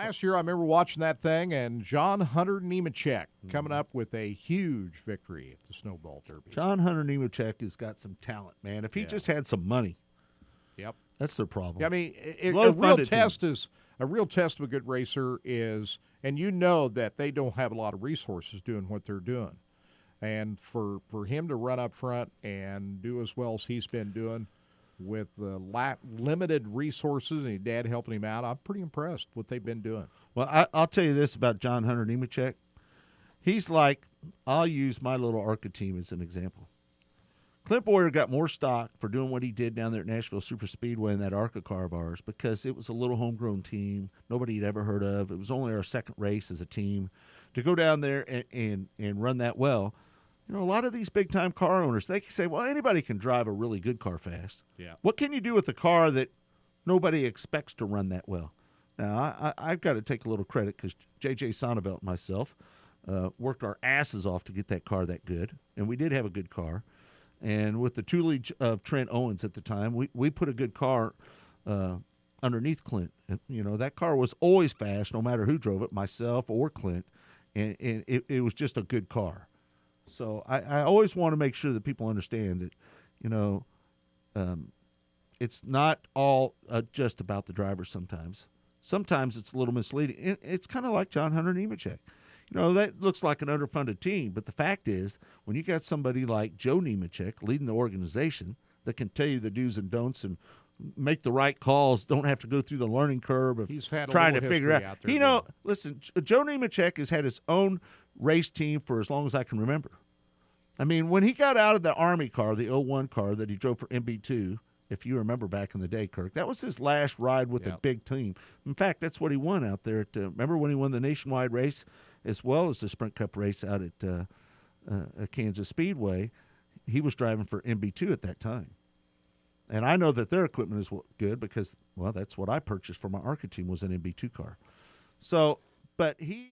last year I remember watching that thing, and John Hunter Nemechek coming up with a huge victory at the Snowball Derby. John Hunter Nemechek has got some talent, man. If he just had some money, yep, that's their problem. Yeah, I mean, a real test of a good racer is, and you know that they don't have a lot of resources doing what they're doing, and for him to run up front and do as well as he's been doing with the limited resources and his dad helping him out, I'm pretty impressed what they've been doing. Well, I'll tell you this about John Hunter Nemechek. He's like, I'll use my little ARCA team as an example. Clint Boyer got more stock for doing what he did down there at Nashville Super Speedway in that ARCA car of ours because it was a little homegrown team nobody had ever heard of. It was only our second race as a team. To go down there and run that well, you know, a lot of these big-time car owners, they can say, well, anybody can drive a really good car fast. Yeah. What can you do with a car that nobody expects to run that well? Now, I've got to take a little credit because J.J. Sonneveld and myself worked our asses off to get that car that good, and we did have a good car. And with the tutelage of Trent Owens at the time, we put a good car underneath Clint. And, you know, that car was always fast, no matter who drove it, myself or Clint, and it was just a good car. So I always want to make sure that people understand that, you know, it's not all just about the driver sometimes. Sometimes it's a little misleading. It's kind of like John Hunter Nemechek. You know, that looks like an underfunded team, but the fact is, when you got somebody like Joe Nemechek leading the organization that can tell you the do's and don'ts and make the right calls, don't have to go through the learning curve of trying to figure out. You know, listen, Joe Nemechek has had his own race team for as long as I can remember. I mean, when he got out of the Army car, the 01 car that he drove for MB2, if you remember back in the day, Kirk, that was his last ride with a big team. In fact, that's what he won out there. Remember when he won the nationwide race as well as the Sprint Cup race out at Kansas Speedway? He was driving for MB2 at that time. And I know that their equipment is good because, well, that's what I purchased for my ARCA team was an MB2 car. So, but he...